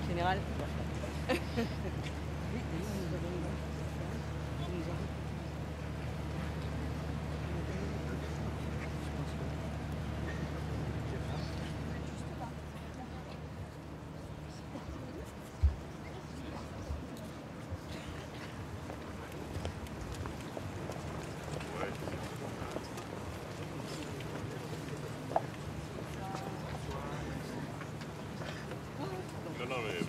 Général. Non, mais...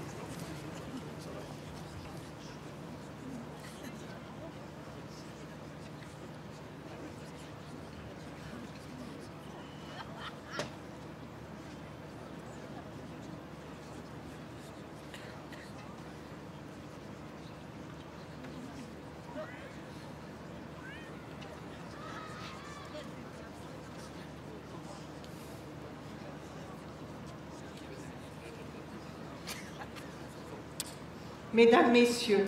Mesdames, Messieurs,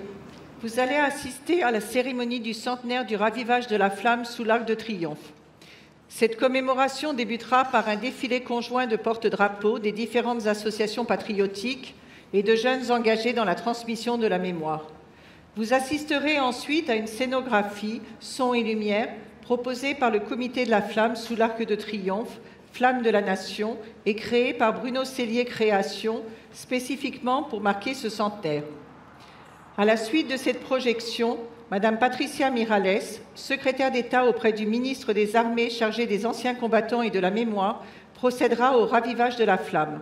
vous allez assister à la cérémonie du centenaire du ravivage de la flamme sous l'Arc de Triomphe. Cette commémoration débutera par un défilé conjoint de porte-drapeaux des différentes associations patriotiques et de jeunes engagés dans la transmission de la mémoire. Vous assisterez ensuite à une scénographie, son et lumière, proposée par le Comité de la Flamme sous l'Arc de Triomphe, Flamme de la Nation, et créée par Bruno Cellier Création, spécifiquement pour marquer ce centenaire. À la suite de cette projection, Madame Patricia Miralles, secrétaire d'État auprès du ministre des Armées chargé des anciens combattants et de la mémoire, procédera au ravivage de la flamme.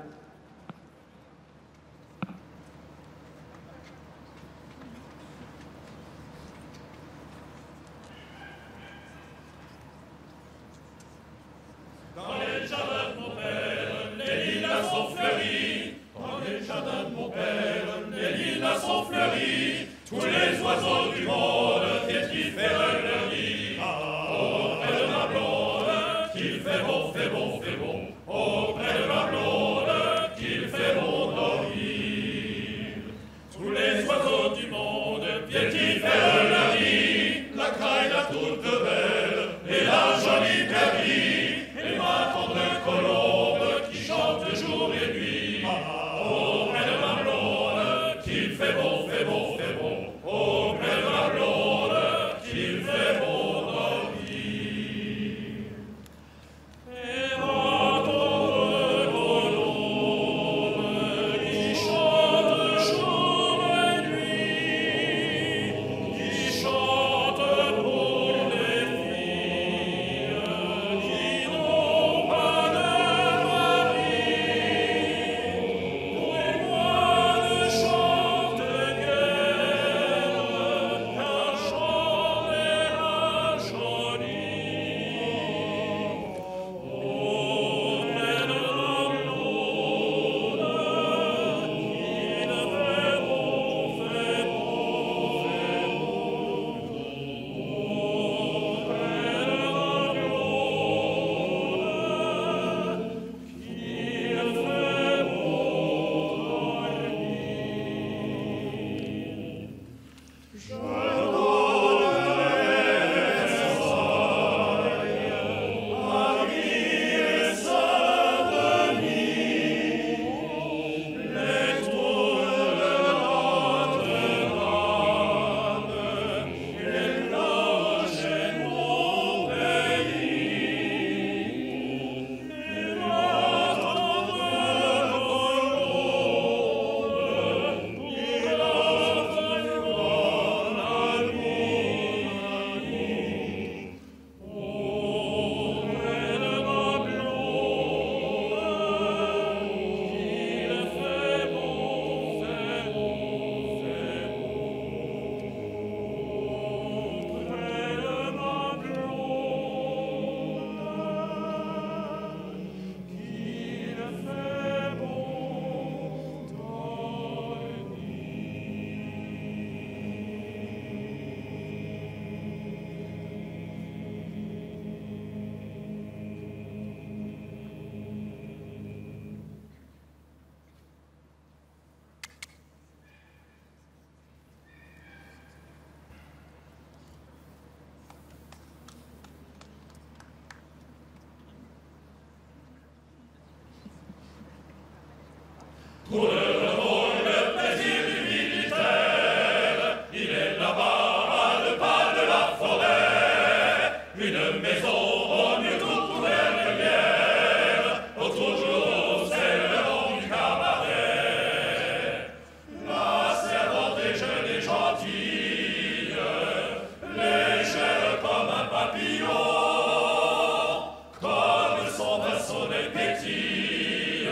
Dans les jardins de mon père, les lilas sont fleuris. Dans les jardins de mon père, les lilas sont fleuris. Tous les oiseaux du monde viennent y faire leur nid. Auprès de ma blonde, qu'il fait bon, fait bon, fait bon. Auprès de ma blonde, qu'il fait bon dormir. Tous les oiseaux du monde viennent y faire leur nid. La craie, la tourte belle et la jolie prairie. Et ma tendre colombe qui chante jour et nuit. Auprès de ma blonde, qu'il fait bon, fait bon, fait bon. Auprès de ma blonde, qu'il fait Pour le repos, le plaisir du militaire, il est là-bas à 2 pas de la forêt. Une maison au mieux couverte de bière, autour du haut, c'est le long du cabaret. La servante est jeune et gentille, légère comme un papillon, comme son vin sonne pétille.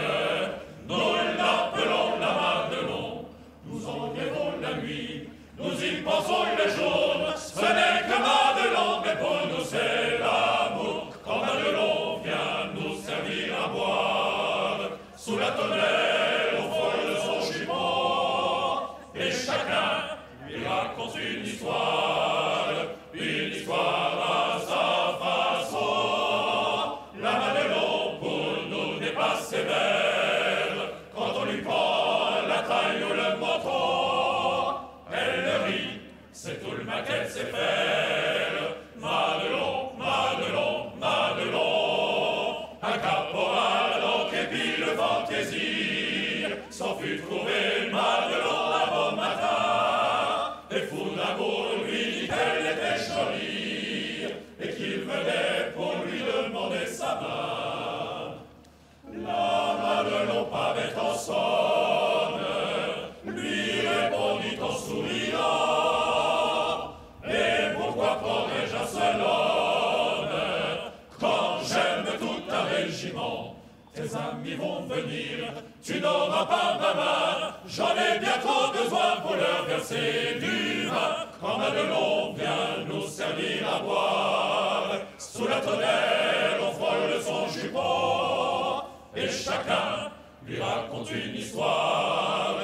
Nous l'appelons la Madelon, nous enlevons la nuit, nous y pensons le jour. Ce n'est que Madelon, mais pour nous c'est l'amour. Quand Madelon vient nous servir à boire, sous la tonnelle au fond de son jupon, et chacun lui raconte une histoire à sa façon. La Madelon pour nous n'est pas sévère, quand on lui prend la taille ou le menton, elle rit, c'est tout le mal qu'elle sait faire. Madelon, Madelon, Madelon, un caporal en képi le fantaisie, s'en fut trouver Madelon un bon matin, et fou d'amour lui dit qu'elle était jolie, et qu'il venait pour lui demander sa main. La Madelon, pas bête en somme, lui répondit en souriant, et pourquoi prendrais-je un seul homme, quand j'aime tout un régiment? Tes amis vont venir, tu n'auras pas ma main, j'en ai bien trop besoin pour leur verser du vin. Quand Madelon vient nous servir à boire, sous la tonnelle on frôle son jupon, et chacun lui raconte une histoire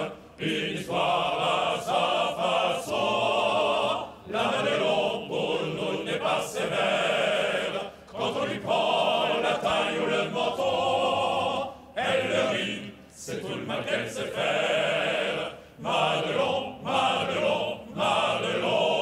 à sa façon. La Madelon pour nous n'est pas sévère, quand on lui prend la taille ou le menton, elle rit, c'est tout le mal qu'elle sait faire. Madelon, Madelon, Madelon.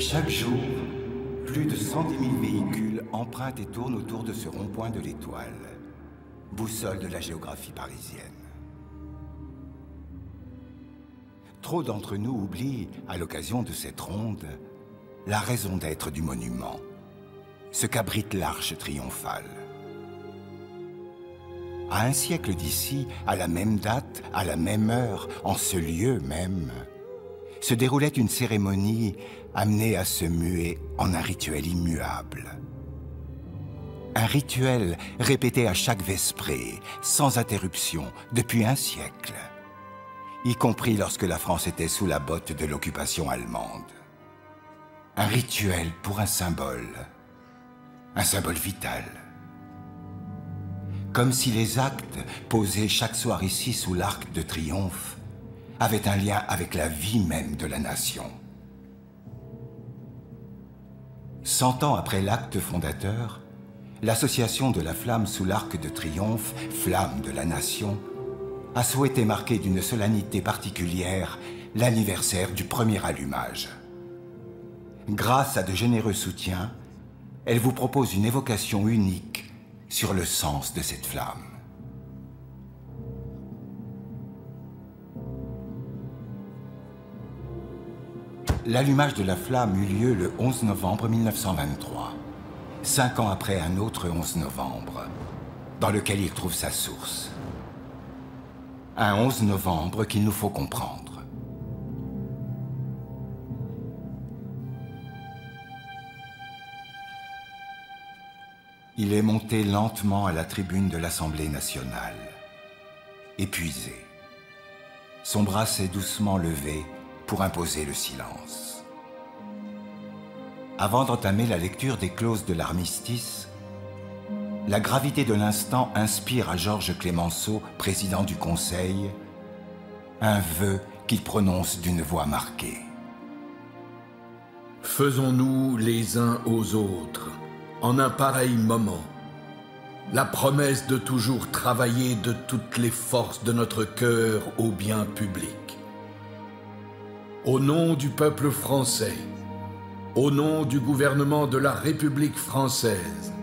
Chaque jour, plus de 110 000 véhicules empruntent et tournent autour de ce rond-point de l'Étoile, boussole de la géographie parisienne. Trop d'entre nous oublient, à l'occasion de cette ronde, la raison d'être du monument, ce qu'abrite l'arche triomphale. À un siècle d'ici, à la même date, à la même heure, en ce lieu même, se déroulait une cérémonie amenée à se muer en un rituel immuable. Un rituel répété à chaque vesprée, sans interruption, depuis un siècle, y compris lorsque la France était sous la botte de l'occupation allemande. Un rituel pour un symbole vital. Comme si les actes posés chaque soir ici sous l'Arc de Triomphe avaient un lien avec la vie même de la nation. 100 ans après l'acte fondateur, l'association de la flamme sous l'Arc de Triomphe, flamme de la nation, a souhaité marquer d'une solennité particulière l'anniversaire du premier allumage. Grâce à de généreux soutiens, elle vous propose une évocation unique sur le sens de cette flamme. L'allumage de la flamme eut lieu le 11 novembre 1923, 5 ans après un autre 11 novembre, dans lequel il trouve sa source. Un 11 novembre qu'il nous faut comprendre. Il est monté lentement à la tribune de l'Assemblée nationale, épuisé. Son bras s'est doucement levé pour imposer le silence. Avant d'entamer la lecture des clauses de l'armistice, la gravité de l'instant inspire à Georges Clemenceau, président du Conseil, un vœu qu'il prononce d'une voix marquée. Faisons-nous les uns aux autres, en un pareil moment, la promesse de toujours travailler de toutes les forces de notre cœur au bien public. Au nom du peuple français, au nom du gouvernement de la République française,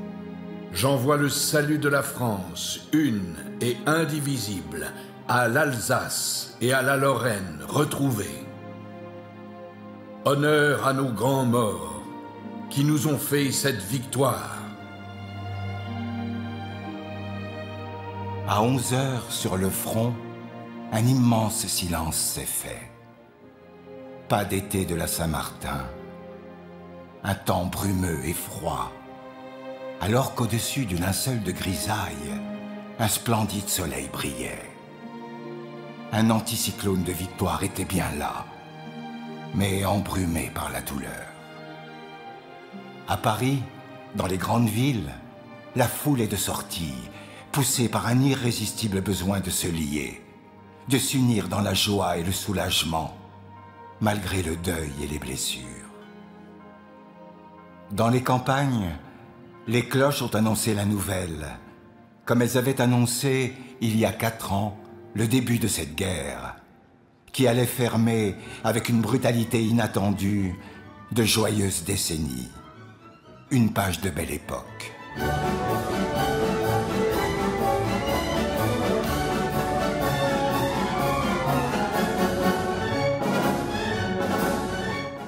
j'envoie le salut de la France, une et indivisible, à l'Alsace et à la Lorraine retrouvées. Honneur à nos grands morts qui nous ont fait cette victoire. À 11 heures, sur le front, un immense silence s'est fait. Pas d'été de la Saint-Martin, un temps brumeux et froid, alors qu'au-dessus du linceul de grisaille, un splendide soleil brillait. Un anticyclone de victoire était bien là, mais embrumé par la douleur. À Paris, dans les grandes villes, la foule est de sortie, poussée par un irrésistible besoin de se lier, de s'unir dans la joie et le soulagement, malgré le deuil et les blessures. Dans les campagnes, les cloches ont annoncé la nouvelle, comme elles avaient annoncé, il y a 4 ans, le début de cette guerre, qui allait fermer, avec une brutalité inattendue, de joyeuses décennies. Une page de belle époque.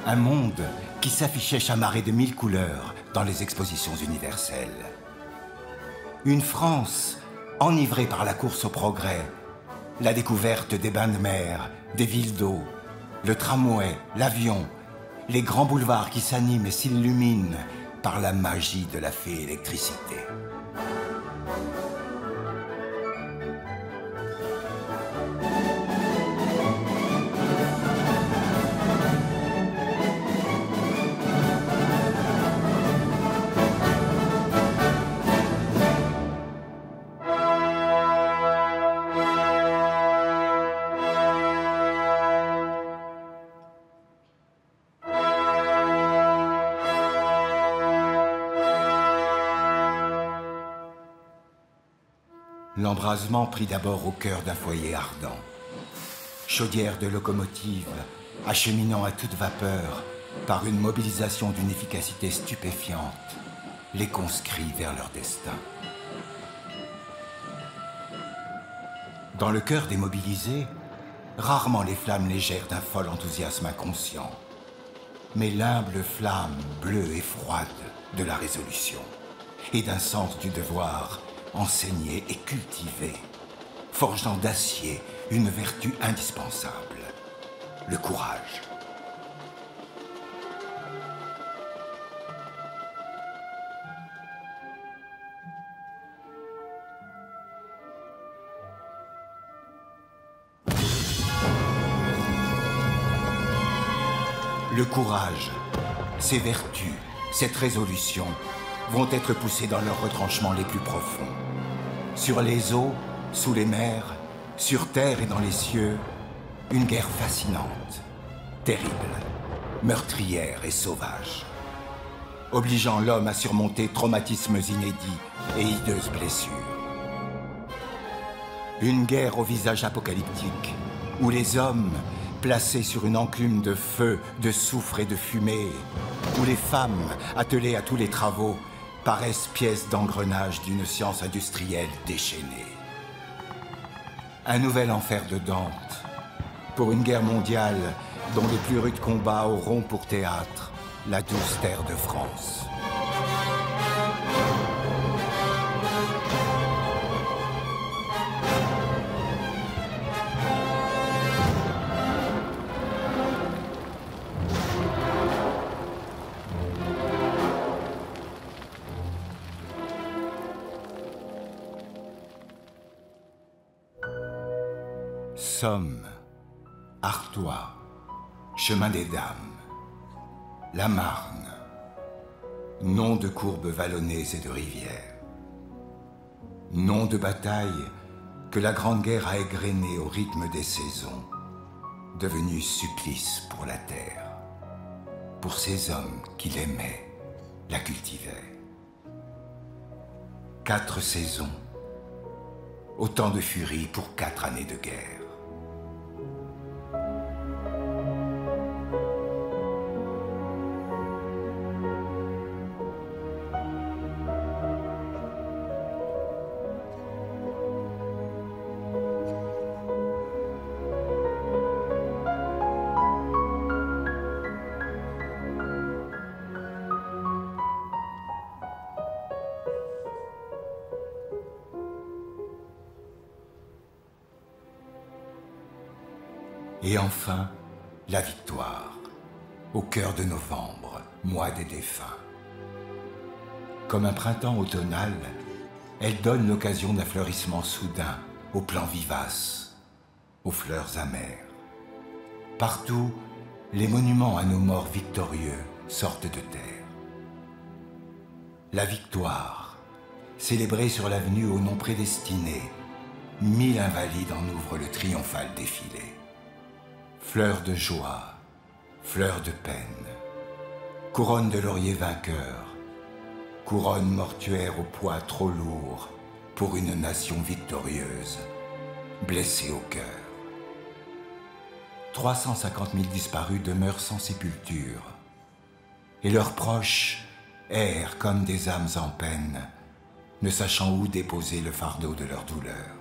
Un monde qui s'affichait chamarré de 1000 couleurs dans les expositions universelles. Une France enivrée par la course au progrès, la découverte des bains de mer, des villes d'eau, le tramway, l'avion, les grands boulevards qui s'animent et s'illuminent par la magie de la fée électricité. L'embrasement prit d'abord au cœur d'un foyer ardent. Chaudière de locomotive, acheminant à toute vapeur, par une mobilisation d'une efficacité stupéfiante, les conscrits vers leur destin. Dans le cœur des mobilisés, rarement les flammes légères d'un fol enthousiasme inconscient, mais l'humble flamme bleue et froide de la résolution et d'un sens du devoir enseigné et cultivé, forgeant d'acier une vertu indispensable, le courage. Le courage, ces vertus, cette résolution vont être poussées dans leurs retranchements les plus profonds. Sur les eaux, sous les mers, sur terre et dans les cieux, une guerre fascinante, terrible, meurtrière et sauvage, obligeant l'homme à surmonter traumatismes inédits et hideuses blessures. Une guerre au visage apocalyptique, où les hommes, placés sur une enclume de feu, de soufre et de fumée, où les femmes, attelées à tous les travaux, paraissent pièces d'engrenage d'une science industrielle déchaînée. Un nouvel enfer de Dante, pour une guerre mondiale dont les plus rudes combats auront pour théâtre la douce terre de France. Somme, Artois, Chemin des Dames, la Marne, nom de courbes vallonnées et de rivières, nom de batailles que la Grande Guerre a égrenées au rythme des saisons, devenus supplices pour la terre, pour ces hommes qui l'aimaient, la cultivaient. 4 saisons, autant de furie pour 4 années de guerre. Et enfin, la victoire, au cœur de novembre, mois des défunts. Comme un printemps automnal, elle donne l'occasion d'un fleurissement soudain aux plants vivaces, aux fleurs amères. Partout, les monuments à nos morts victorieux sortent de terre. La victoire, célébrée sur l'avenue au nom prédestiné, 1000 invalides en ouvrent le triomphal défilé. Fleurs de joie, fleurs de peine, couronne de laurier vainqueur, couronne mortuaire au poids trop lourd pour une nation victorieuse, blessée au cœur. 350 000 disparus demeurent sans sépulture, et leurs proches errent comme des âmes en peine, ne sachant où déposer le fardeau de leur douleur.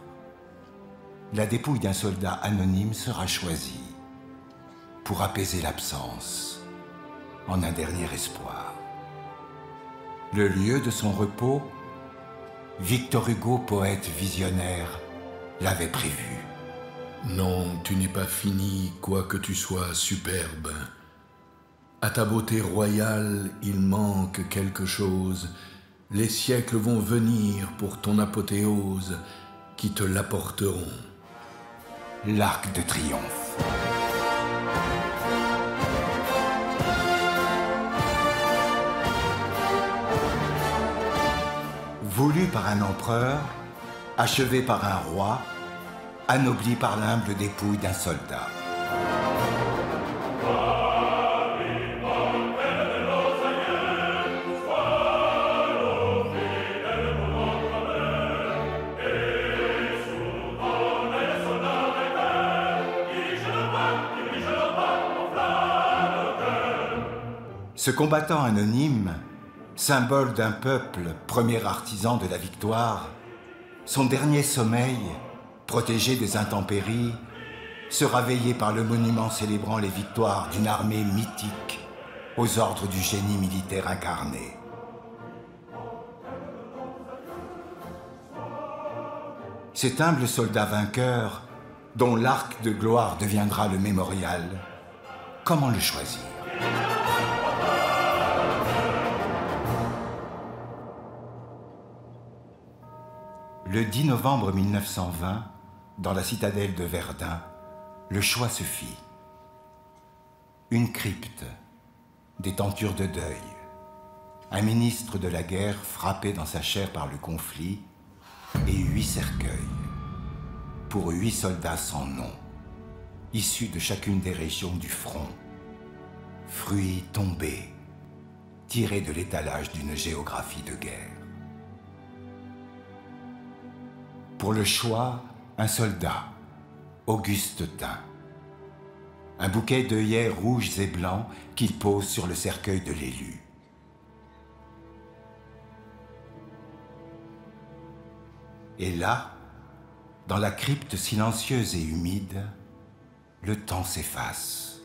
La dépouille d'un soldat anonyme sera choisie pour apaiser l'absence, en un dernier espoir. Le lieu de son repos, Victor Hugo, poète visionnaire, l'avait prévu. Non, tu n'es pas fini, quoique tu sois superbe. À ta beauté royale, il manque quelque chose. Les siècles vont venir pour ton apothéose, qui te l'apporteront. L'Arc de Triomphe. Voulu par un empereur, achevé par un roi, anobli par l'humble dépouille d'un soldat. Ce combattant anonyme, symbole d'un peuple, premier artisan de la victoire, son dernier sommeil, protégé des intempéries, sera veillé par le monument célébrant les victoires d'une armée mythique aux ordres du génie militaire incarné. Cet humble soldat vainqueur, dont l'arc de gloire deviendra le mémorial, comment le choisir ? Le 10 novembre 1920, dans la citadelle de Verdun, le choix se fit. Une crypte, des tentures de deuil, un ministre de la guerre frappé dans sa chair par le conflit et 8 cercueils, pour 8 soldats sans nom, issus de chacune des régions du front, fruits tombés, tirés de l'étalage d'une géographie de guerre. Pour le choix, un soldat, Auguste Tin. Un bouquet d'œillets rouges et blancs qu'il pose sur le cercueil de l'élu. Et là, dans la crypte silencieuse et humide, le temps s'efface.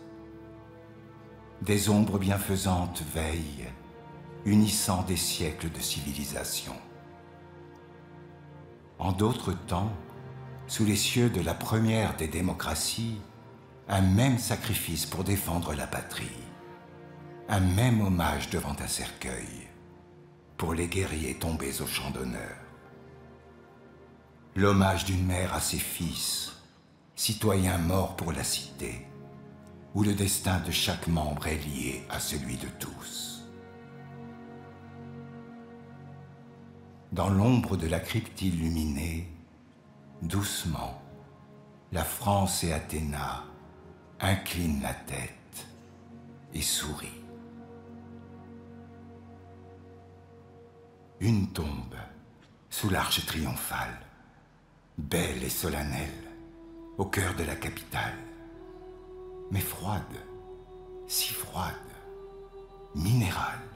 Des ombres bienfaisantes veillent, unissant des siècles de civilisation. En d'autres temps, sous les cieux de la première des démocraties, un même sacrifice pour défendre la patrie, un même hommage devant un cercueil, pour les guerriers tombés au champ d'honneur. L'hommage d'une mère à ses fils, citoyens morts pour la cité, où le destin de chaque membre est lié à celui de tous. Dans l'ombre de la crypte illuminée, doucement, la France et Athéna inclinent la tête et sourient. Une tombe sous l'arche triomphale, belle et solennelle, au cœur de la capitale, mais froide, si froide, minérale,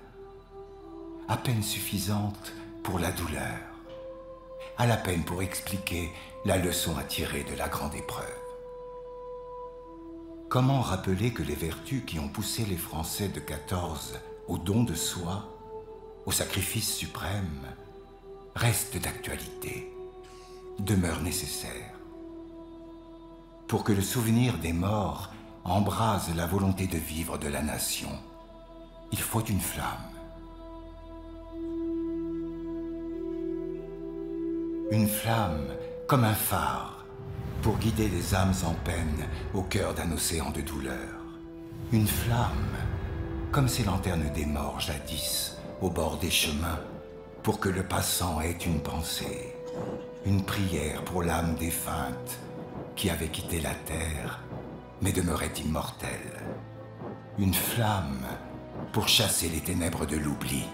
à peine suffisante pour la douleur, à la peine pour expliquer la leçon à tirer de la grande épreuve. Comment rappeler que les vertus qui ont poussé les Français de 14 au don de soi, au sacrifice suprême, restent d'actualité, demeurent nécessaires. Pour que le souvenir des morts embrase la volonté de vivre de la nation, il faut une flamme. Une flamme comme un phare pour guider les âmes en peine au cœur d'un océan de douleur. Une flamme comme ces lanternes des morts jadis au bord des chemins pour que le passant ait une pensée, une prière pour l'âme défunte qui avait quitté la terre mais demeurait immortelle. Une flamme pour chasser les ténèbres de l'oubli.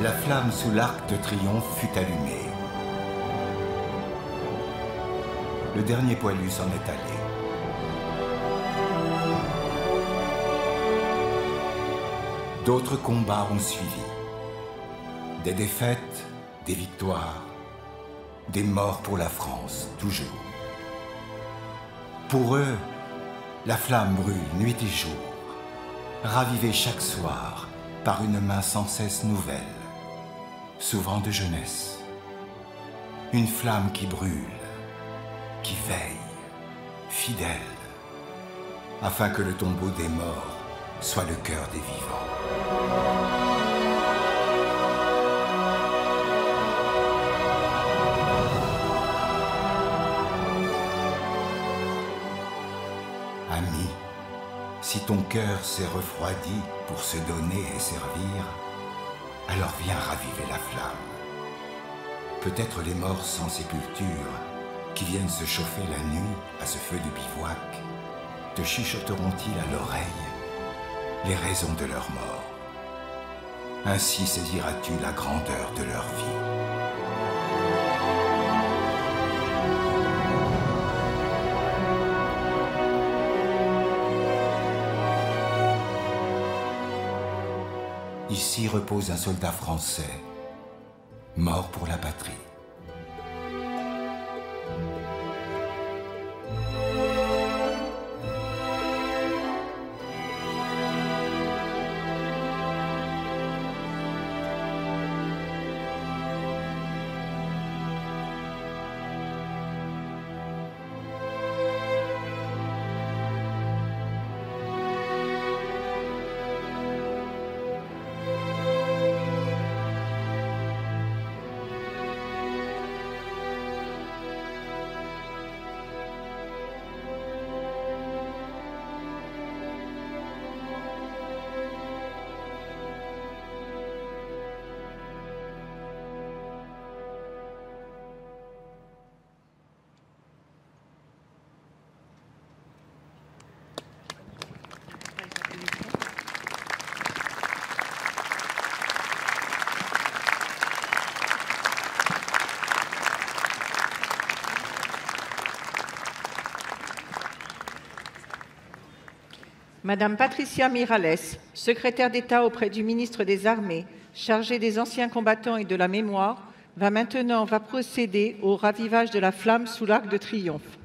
La flamme sous l'arc de triomphe fut allumée. Le dernier poilu s'en est allé. D'autres combats ont suivi. Des défaites, des victoires, des morts pour la France, toujours. Pour eux, la flamme brûle nuit et jour, ravivée chaque soir par une main sans cesse nouvelle, souvent de jeunesse. Une flamme qui brûle, qui veille, fidèle, afin que le tombeau des morts soit le cœur des vivants. Ami, si ton cœur s'est refroidi pour se donner et servir, alors viens raviver la flamme. Peut-être les morts sans sépulture qui viennent se chauffer la nuit à ce feu de bivouac te chuchoteront-ils à l'oreille les raisons de leur mort. Ainsi saisiras-tu la grandeur de leur vie. Ici repose un soldat français, mort pour la patrie. Madame Patricia Miralles, secrétaire d'État auprès du ministre des Armées, chargée des anciens combattants et de la mémoire, va procéder au ravivage de la flamme sous l'Arc de Triomphe.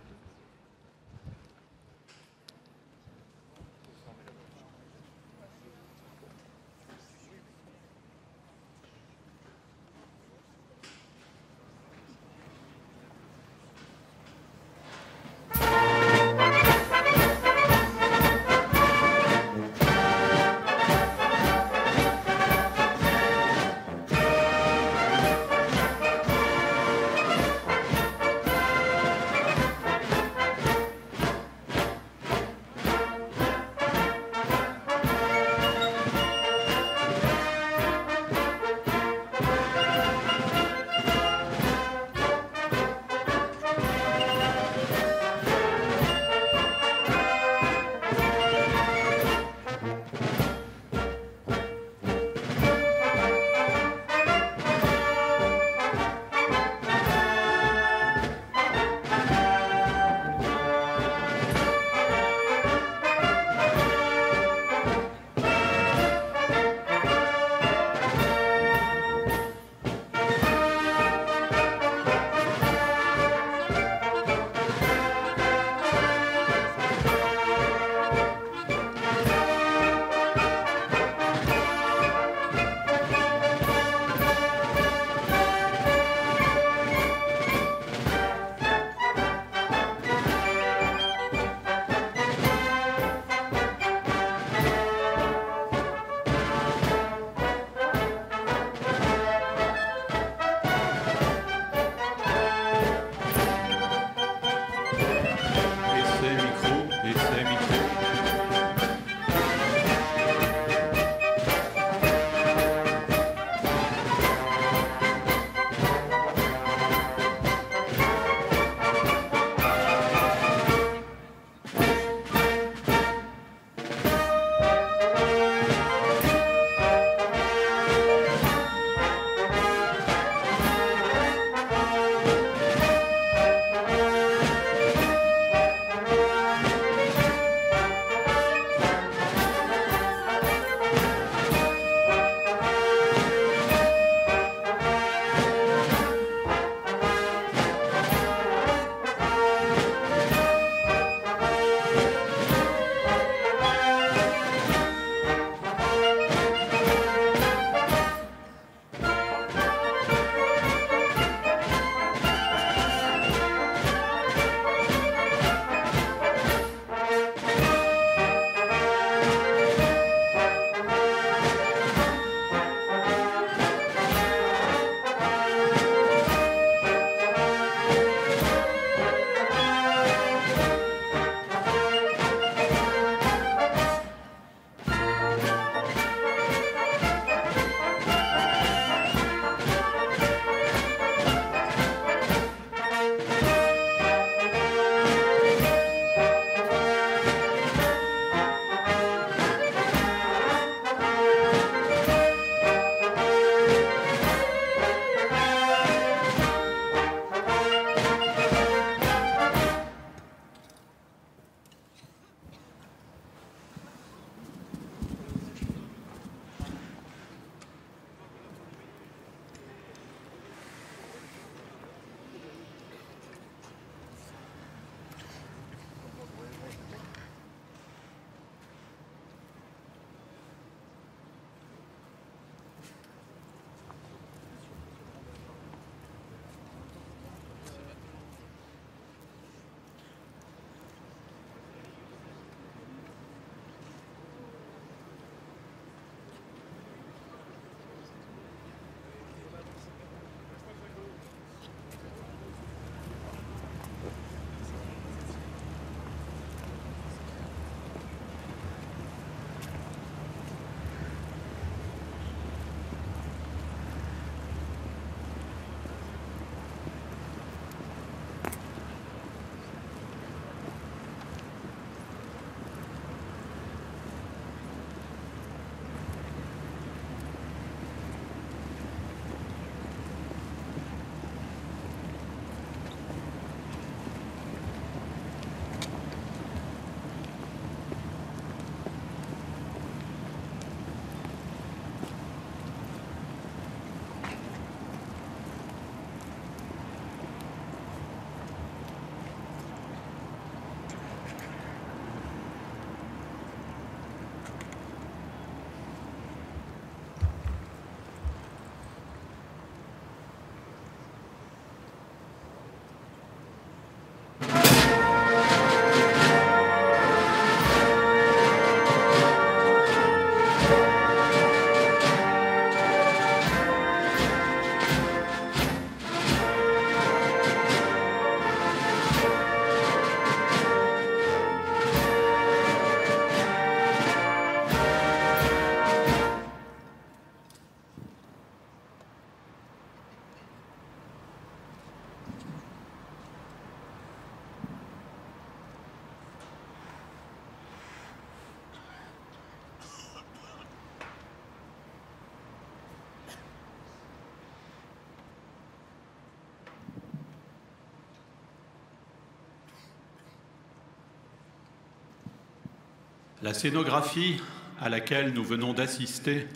La scénographie à laquelle nous venons d'assister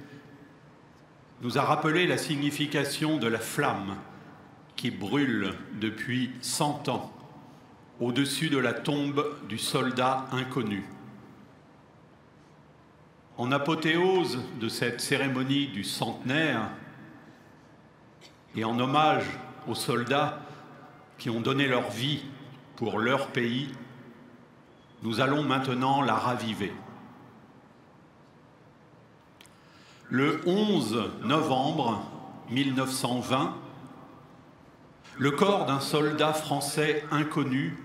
nous a rappelé la signification de la flamme qui brûle depuis 100 ans au-dessus de la tombe du soldat inconnu. En apothéose de cette cérémonie du centenaire et en hommage aux soldats qui ont donné leur vie pour leur pays, nous allons maintenant la raviver. Le 11 novembre 1920, le corps d'un soldat français inconnu,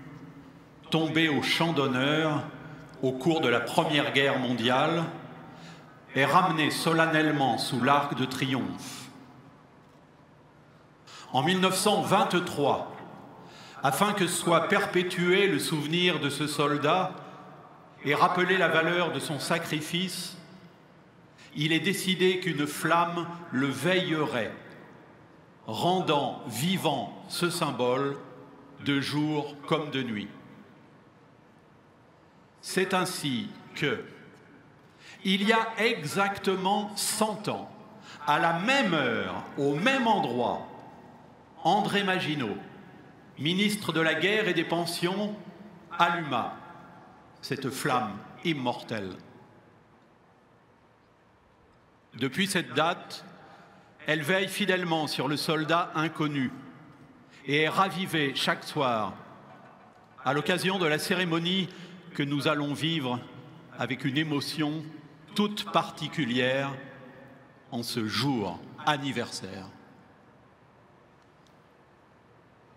tombé au champ d'honneur au cours de la Première Guerre mondiale, est ramené solennellement sous l'Arc de Triomphe. En 1923, afin que soit perpétué le souvenir de ce soldat et rappeler la valeur de son sacrifice, il est décidé qu'une flamme le veillerait, rendant vivant ce symbole de jour comme de nuit. C'est ainsi que, il y a exactement 100 ans, à la même heure, au même endroit, André Maginot, ministre de la Guerre et des Pensions, alluma cette flamme immortelle. Depuis cette date, elle veille fidèlement sur le soldat inconnu et est ravivée chaque soir à l'occasion de la cérémonie que nous allons vivre avec une émotion toute particulière en ce jour anniversaire.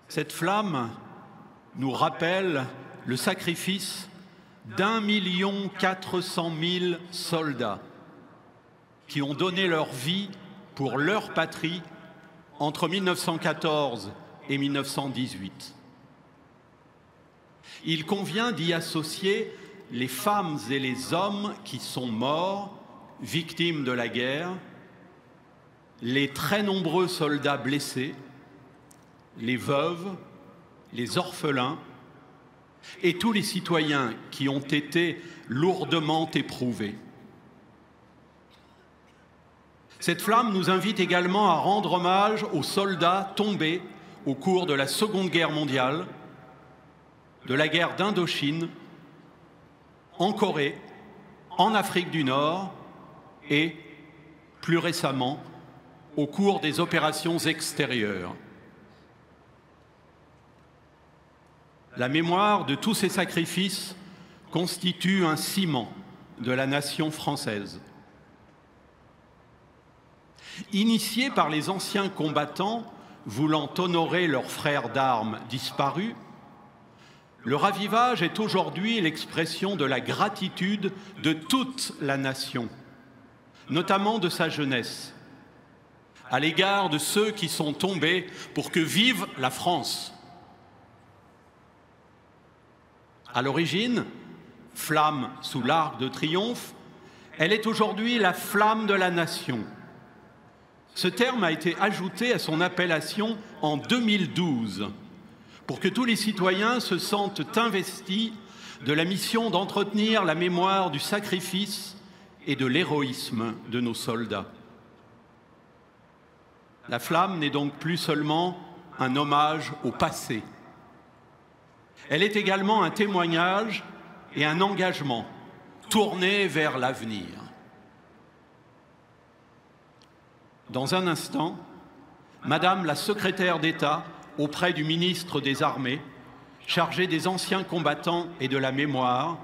Cette flamme nous rappelle le sacrifice d'1 400 000 soldats qui ont donné leur vie pour leur patrie entre 1914 et 1918. Il convient d'y associer les femmes et les hommes qui sont morts, victimes de la guerre, les très nombreux soldats blessés, les veuves, les orphelins et tous les citoyens qui ont été lourdement éprouvés. Cette flamme nous invite également à rendre hommage aux soldats tombés au cours de la Seconde Guerre mondiale, de la guerre d'Indochine, en Corée, en Afrique du Nord et, plus récemment, au cours des opérations extérieures. La mémoire de tous ces sacrifices constitue un ciment de la nation française. Initiés par les anciens combattants voulant honorer leurs frères d'armes disparus, le ravivage est aujourd'hui l'expression de la gratitude de toute la nation, notamment de sa jeunesse, à l'égard de ceux qui sont tombés pour que vive la France. À l'origine, flamme sous l'Arc de Triomphe, elle est aujourd'hui la flamme de la nation. Ce terme a été ajouté à son appellation en 2012 pour que tous les citoyens se sentent investis de la mission d'entretenir la mémoire du sacrifice et de l'héroïsme de nos soldats. La flamme n'est donc plus seulement un hommage au passé. Elle est également un témoignage et un engagement tourné vers l'avenir. Dans un instant, Madame la secrétaire d'État auprès du ministre des Armées, chargé des anciens combattants et de la mémoire,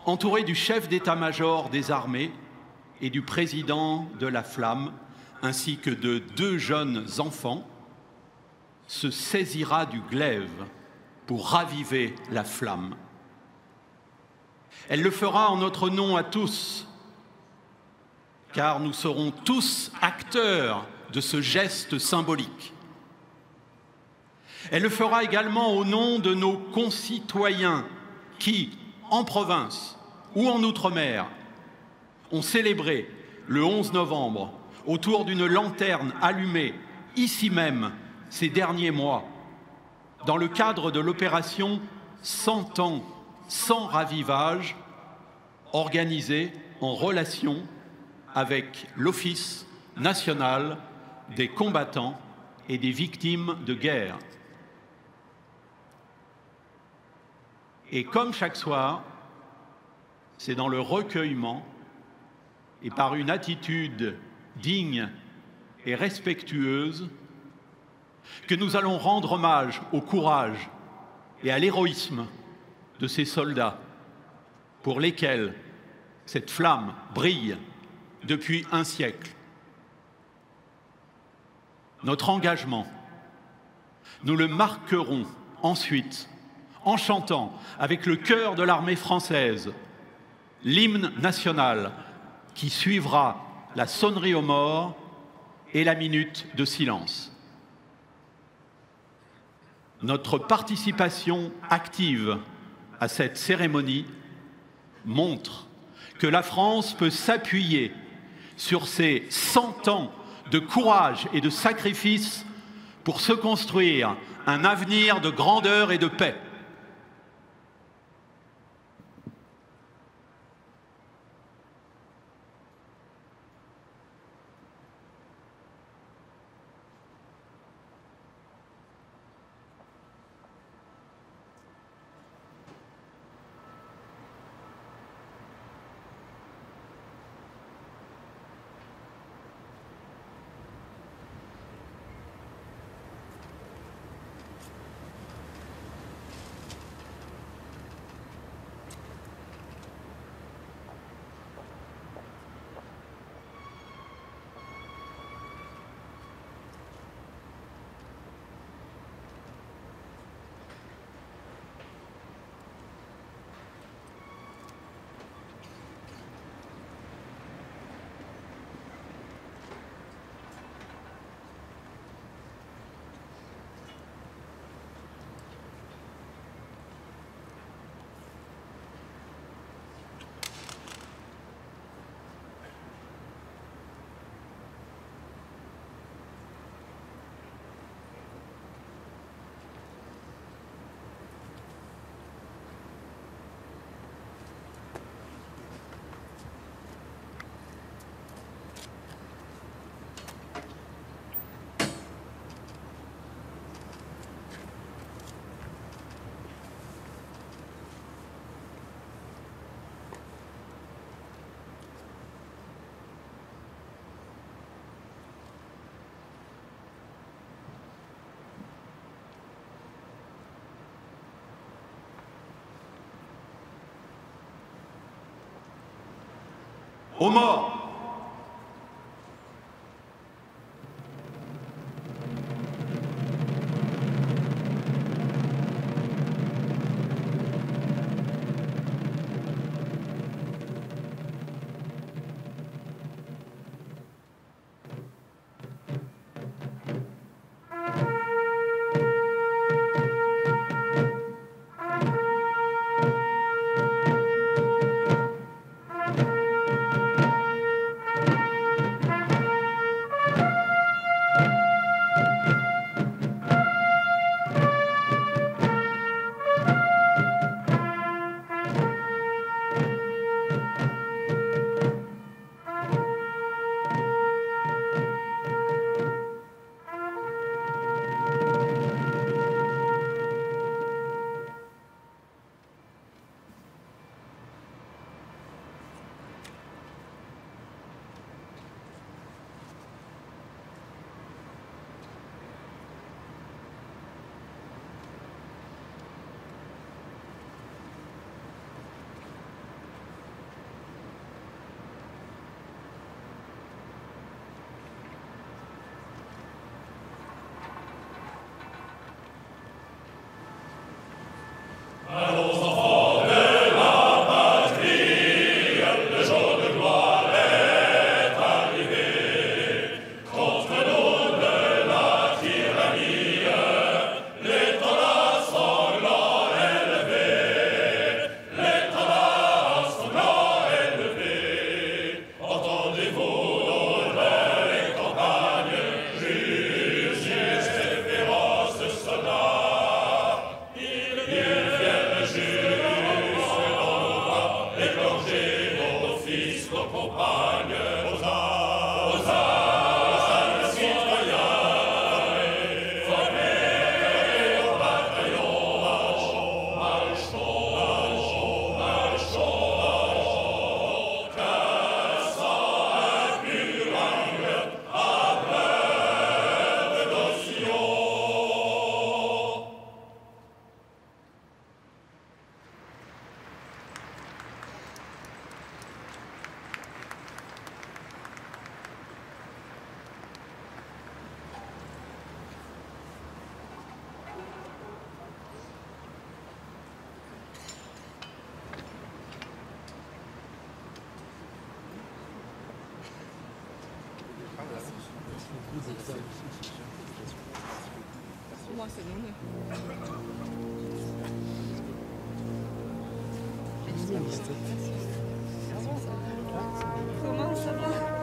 entourée du chef d'état-major des armées et du président de la Flamme, ainsi que de 2 jeunes enfants, se saisira du glaive pour raviver la flamme. Elle le fera en notre nom à tous, car nous serons tous acteurs de ce geste symbolique. Elle le fera également au nom de nos concitoyens qui, en province ou en Outre-mer, ont célébré le 11 novembre autour d'une lanterne allumée ici même ces derniers mois, dans le cadre de l'opération 100 ans sans ravivage, organisée en relation avec l'Office national des combattants et des victimes de guerre. Et comme chaque soir, c'est dans le recueillement et par une attitude digne et respectueuse que nous allons rendre hommage au courage et à l'héroïsme de ces soldats pour lesquels cette flamme brille depuis un siècle. Notre engagement, nous le marquerons ensuite en chantant avec le chœur de l'armée française l'hymne national qui suivra la sonnerie aux morts et la minute de silence. Notre participation active à cette cérémonie montre que la France peut s'appuyer sur ses 100 ans de courage et de sacrifice pour se construire un avenir de grandeur et de paix. Aux morts! Comment ça va?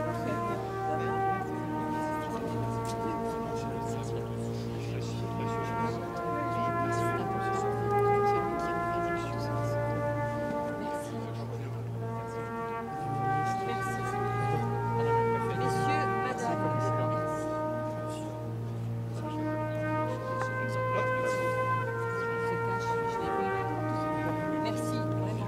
Merci, vraiment.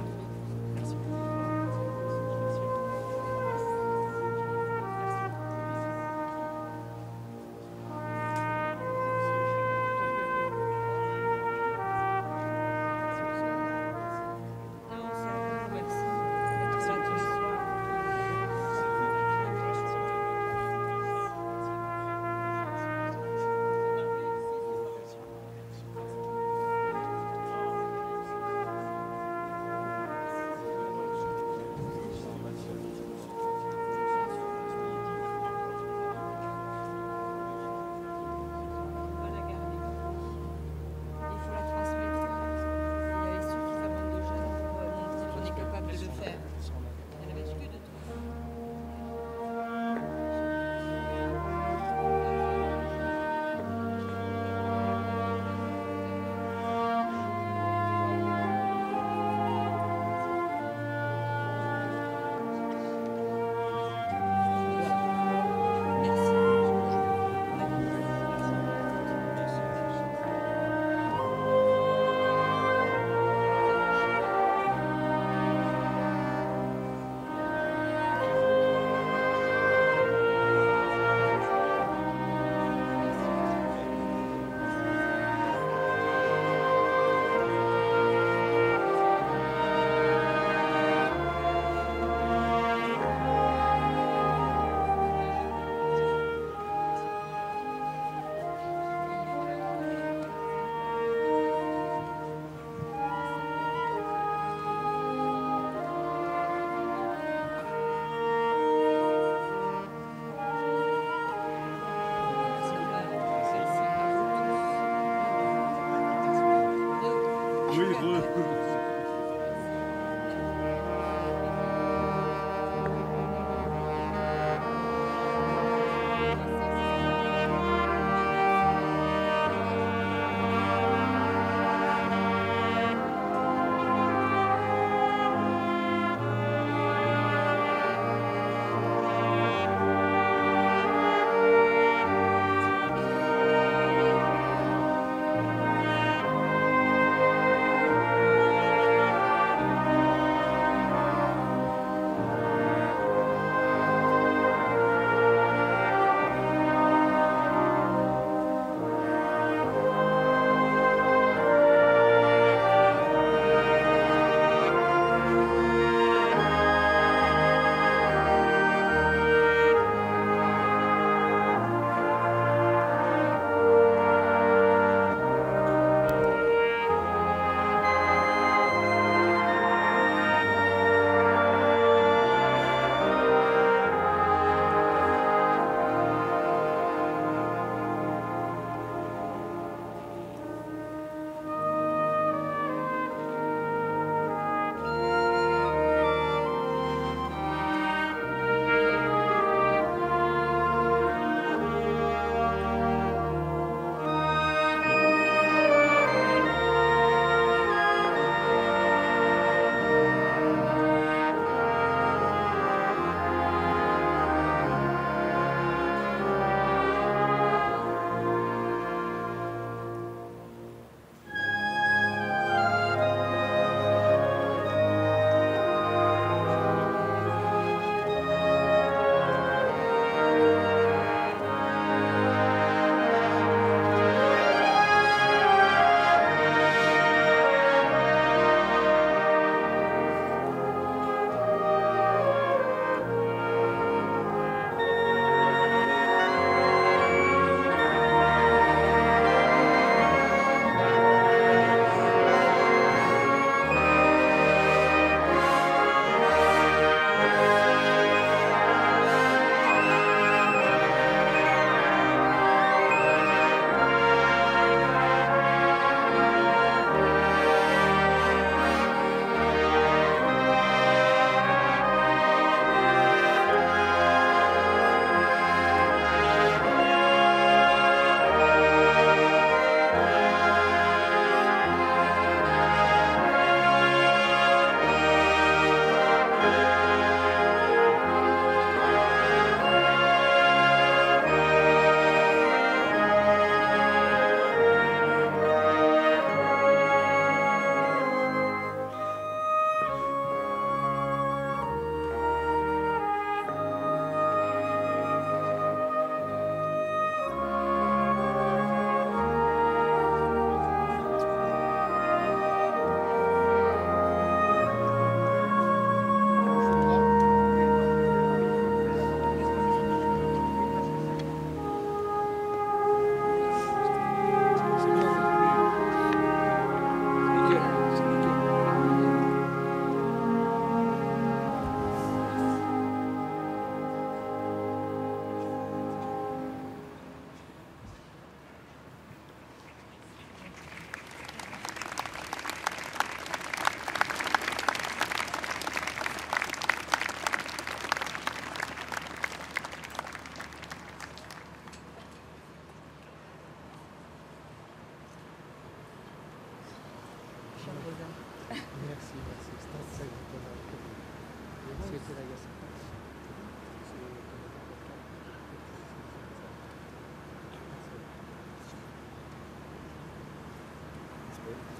Très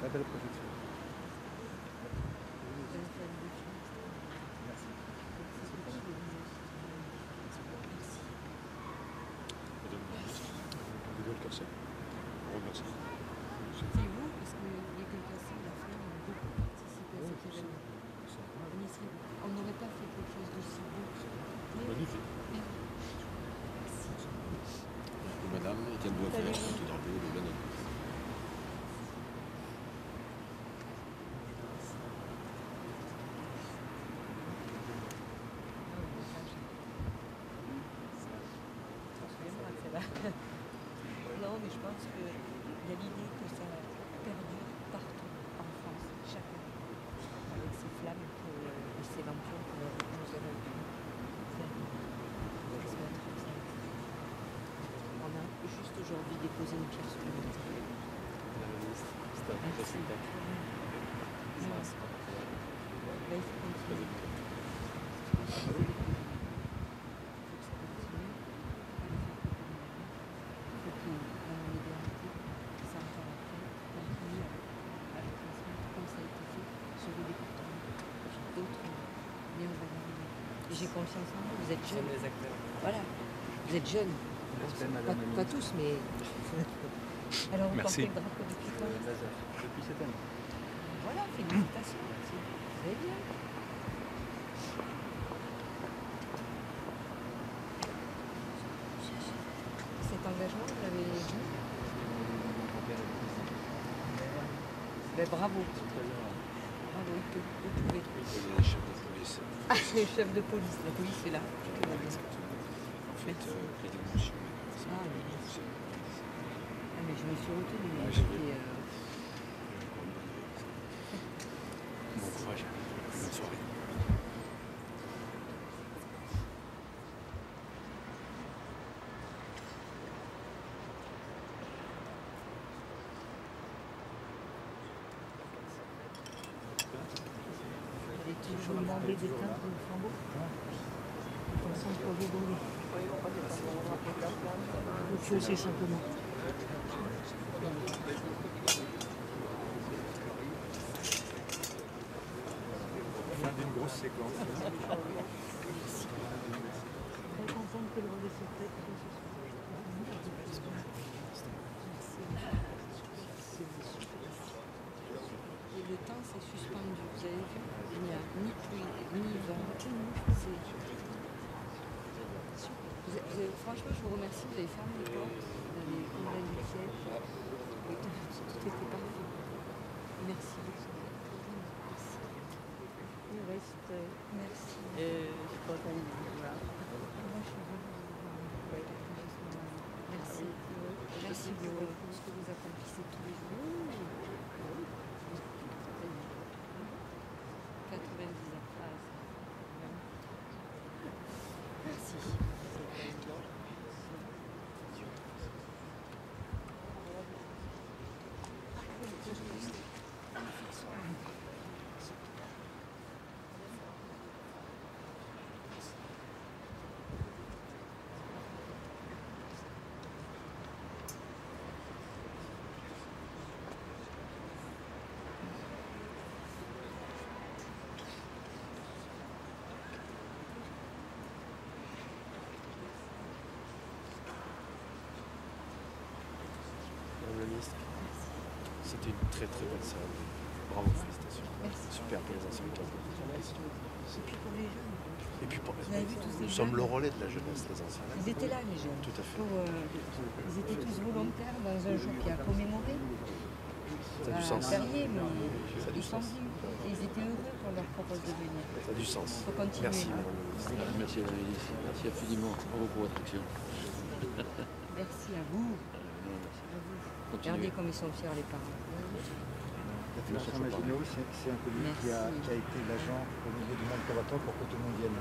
belle projection. C'est vous, parce que les Caucasiens, la flamme, ont beaucoup participé à cet événement. On n'aurait pas fait quelque chose d'aussi beau. Magnifique. Merci. Madame, et qu'elle doit faire tout drapeau de la note. Non, mais je pense qu'il y a l'idée que ça perdure partout en France, chaque année, avec ces flammes et ces lampions que nous avons pu faire transmettre comme ça. On a juste aujourd'hui déposé une pierre supplémentaire. Merci. Là, il faut continuer. J'ai confiance en vous, vous êtes jeunes. Voilà, vous êtes jeunes. Pas tous, mais. Alors, vous portez le drapeau depuis quand? Depuis cette année. Voilà, félicitations. Vous allez bien. Cet engagement, vous l'avez vu? Ben, bravo. Bravo, vous pouvez. Les chefs de police. Ah, les chefs de police. La police est là. En fait, prédilection. Mais je me suis retenue. Mais c'était. Bon courage. Bonne soirée. Toujours demandé d'éteindre le flambeau. Comme ça, on peut rigoler. Le feu, c'est simplement. Fin d'une grosse séquence. Très contente que le relais se fait. Et le temps s'est suspendu, vous avez vu? Il n'y a ni pluie, ni vent. Franchement, je vous remercie. Vous avez fermé les portes, vous avez condamné le ciel. Tout était parfait. Merci beaucoup. Merci. Il reste. Merci. Je crois qu'on voilà. Merci. Merci pour tout ce que vous accomplissez tous les jours. 90 ans. Merci. Madame la ministre, c'était une très très belle cérémonie. Bravo, félicitations. Merci. Super pour les anciens clubs. Et puis pour les jeunes. Et puis pour Vous avez vu tous ces nous sommes jeunes le relais de la jeunesse, les anciens. Ils étaient là, les jeunes. Tout à fait. Ils étaient tous volontaires dans un jour qui a commémoré. Ça a du sens. Férié, mais Ça a du ils sont sens. venus. Et ils étaient heureux qu'on leur propose de venir. Ça a du sens. Il faut continuer. Merci, madame la ministre. Merci Madame la ministre. Merci infiniment. Bravo pour votre action. Merci à vous. À vous. Continuez. Regardez comme ils sont fiers, les parents. La Fédération Maginot, c'est un collier qui a été l'agent au niveau du monde combattant pour que tout le monde vienne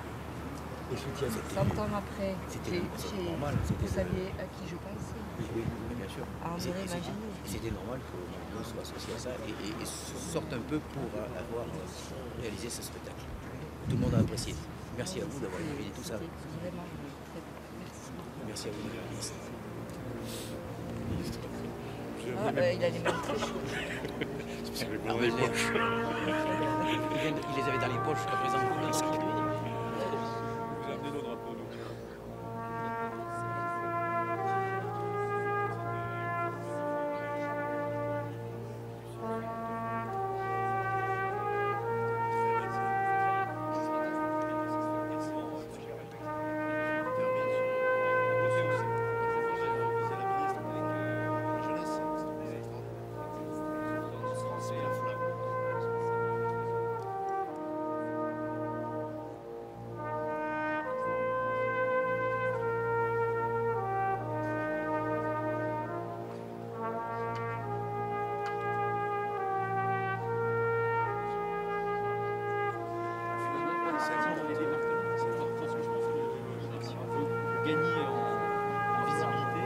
et soutienne. 100 ans après, C'était normal. vous saviez à qui je pensais? Oui, bien sûr. À André Maginot. C'était normal que Maginot soit associé à ça et sorte un peu pour avoir réalisé ce spectacle. Tout le monde a apprécié. Merci à vous d'avoir organisé tout ça. C'était vraiment très bon. Merci. Merci à vous, Madame la Ministre. Il a les mains très chaudes. Dans les poches. Il les avait dans les poches jusqu'à présent. Vous amenez nos drapeaux, nous. Gagner en visibilité.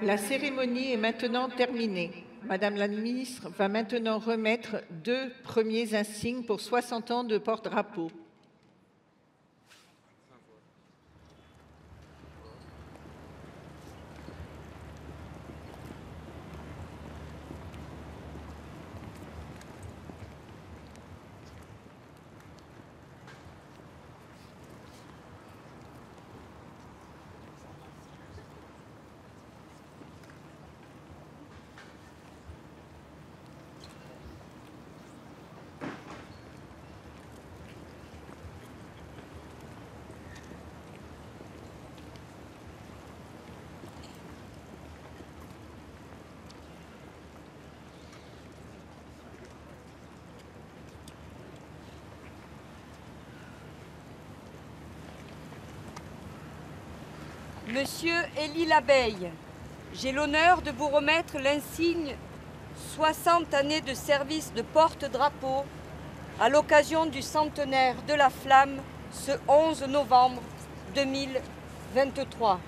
La cérémonie est maintenant terminée. Madame la ministre va maintenant remettre 2 premiers insignes pour 60 ans de porte-drapeau. Monsieur Élie Labeille, j'ai l'honneur de vous remettre l'insigne 60 années de service de porte-drapeau à l'occasion du centenaire de la Flamme ce 11 novembre 2023.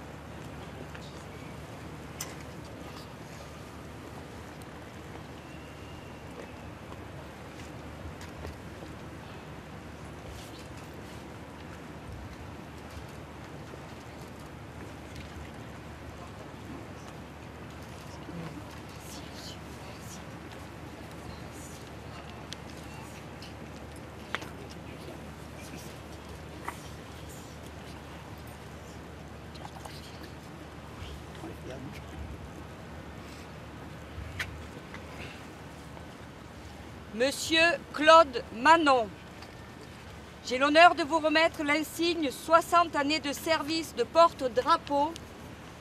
Monsieur Claude Manon, j'ai l'honneur de vous remettre l'insigne 60 années de service de porte-drapeau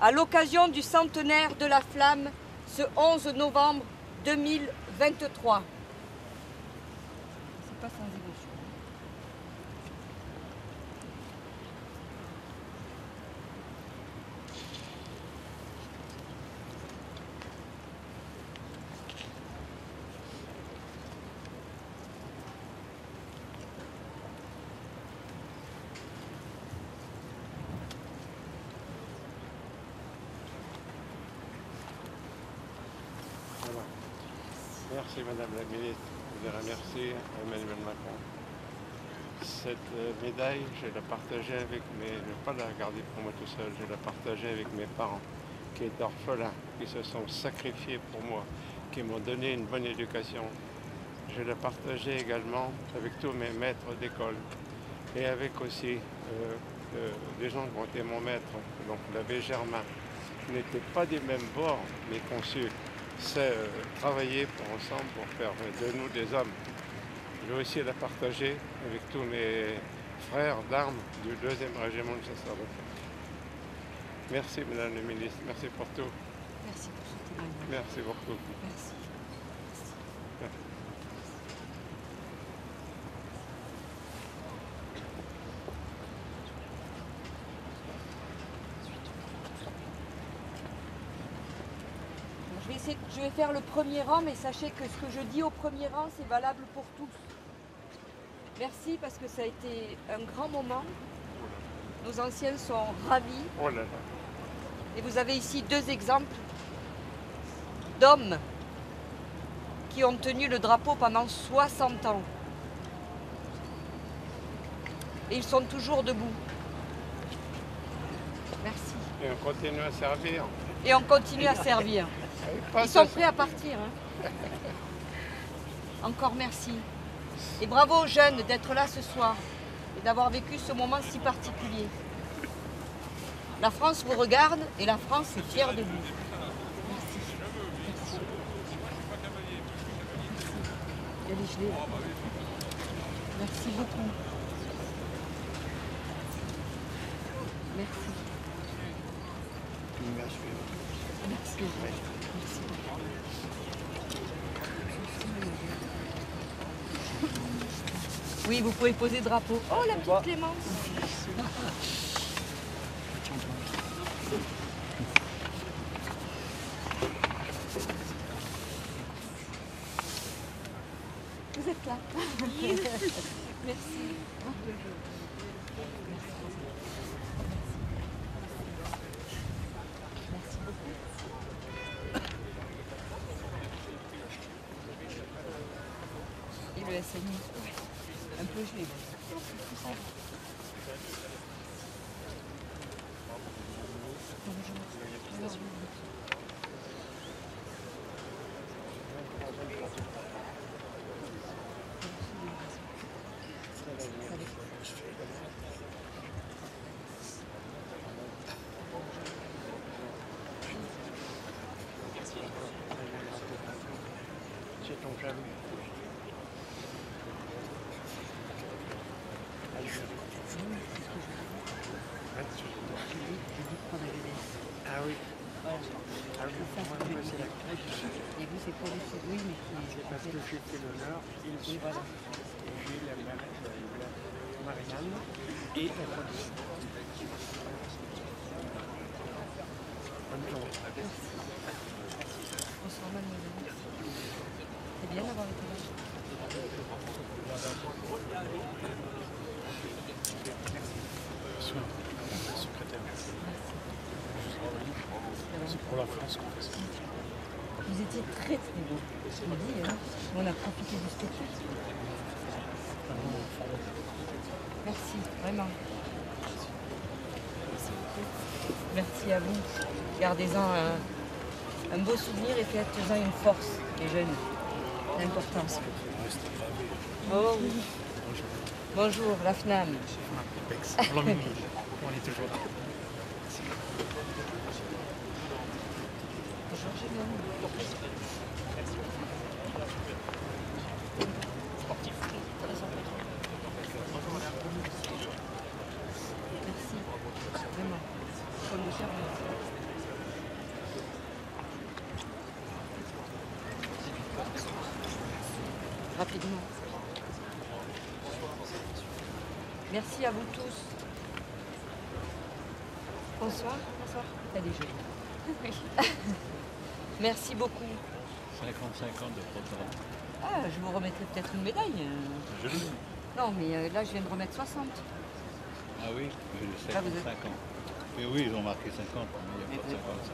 à l'occasion du centenaire de la Flamme ce 11 novembre 2023. C'est pas sans émotion. Merci Madame la Ministre, je voudrais remercier Emmanuel Macron. Cette médaille, je l'ai partagée avec je ne vais pas la garder pour moi tout seul, je l'ai partagée avec mes parents qui étaient orphelins, qui se sont sacrifiés pour moi, qui m'ont donné une bonne éducation. Je l'ai partagée également avec tous mes maîtres d'école et avec aussi des gens qui ont été mon maître, donc l'abbé Germain. Nous n'étions pas des mêmes bords, mais conçus. C'est travailler ensemble pour faire de nous des hommes. Je vais aussi la partager avec tous mes frères d'armes du 2e régiment de sacerdoce. Merci Madame la Ministre, merci pour tout. Merci pour ce témoignage. Merci beaucoup. Merci. Je vais faire le premier rang, mais sachez que ce que je dis au premier rang, c'est valable pour tous. Merci parce que ça a été un grand moment. Nos anciens sont ravis. Oh là là. Et vous avez ici 2 exemples d'hommes qui ont tenu le drapeau pendant 60 ans. Et ils sont toujours debout. Merci. Et on continue à servir. Et on continue à servir. Ils sont prêts à partir. Hein. Encore merci. Et bravo aux jeunes d'être là ce soir et d'avoir vécu ce moment si particulier. La France vous regarde et la France est fière de vous. Merci. Merci. Elle est gelée. Merci beaucoup. Merci. Merci. Merci. Oui, vous pouvez poser le drapeau. Oh, la petite Clémence. Vous êtes là. Merci. Merci beaucoup. le SNI. Un peu gelé. C'est ton jaloux. Ah oui. Voilà. Ah oui, moi, c'est la Et vous, c'est pour les filles. Oui, mais c'est parce que j'ai fait l'honneur. oui, voilà. J'ai la Marianne et la police. Bonne journée. Bonsoir, mademoiselle. C'est bien d'avoir été là. Bonsoir, la secrétaire. C'est pour la France qu'on fait ça. Vous étiez très très beau. Je me dis, on a profité du spectacle. Merci, vraiment. Merci à vous. Gardez-en un beau souvenir et faites-en une force, les jeunes. C'est important. Oh oui. Bonjour, la FNAM. On est toujours là. Bonjour, Merci, vraiment. Comme le service. Rapidement. Merci à vous tous. Bonsoir. Bonsoir. Elle est jolie. Oui. Merci beaucoup. 55 ans de programme. Ah, je vous remettrai peut-être une médaille. Joli. Non, mais là, je viens de remettre 60. Ah oui, j'ai Ah, vous êtes- 55 ans. Mais oui, ils ont marqué 50, mais il n'y a pas de 55.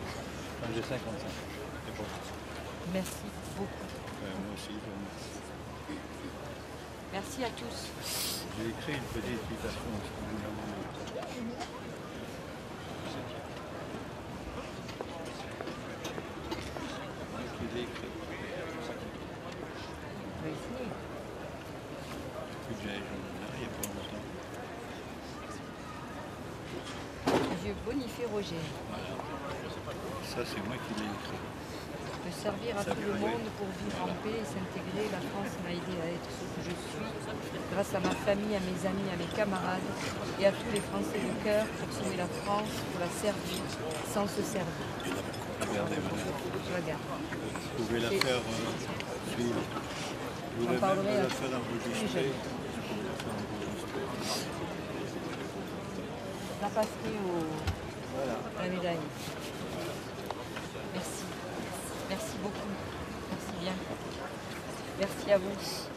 Enfin, j'ai 55. C'est bon. Merci beaucoup. Moi aussi, je vous remercie. Merci à tous. J'ai écrit une petite citation au gouvernement. Je l'ai écrit. On va essayer. Budget journal, il n'y a pas longtemps. Monsieur Boniface Roger. Voilà. Ça, c'est moi qui l'ai écrit. De servir à Ça tout le peut monde être. pour vivre en paix et s'intégrer, la France m'a aidé à être ce que je suis, grâce à ma famille, à mes amis, à mes camarades et à tous les Français du cœur pour sauver la France, pour la servir, sans se servir. Regardez, madame. Je regarde. Vous pouvez la Et- faire suivre. Vous J'en pouvez même parlerai à la faire tous les enregistrer. jeunes. La passerai à la médaille. Merci. Merci beaucoup. Merci bien. Merci à vous.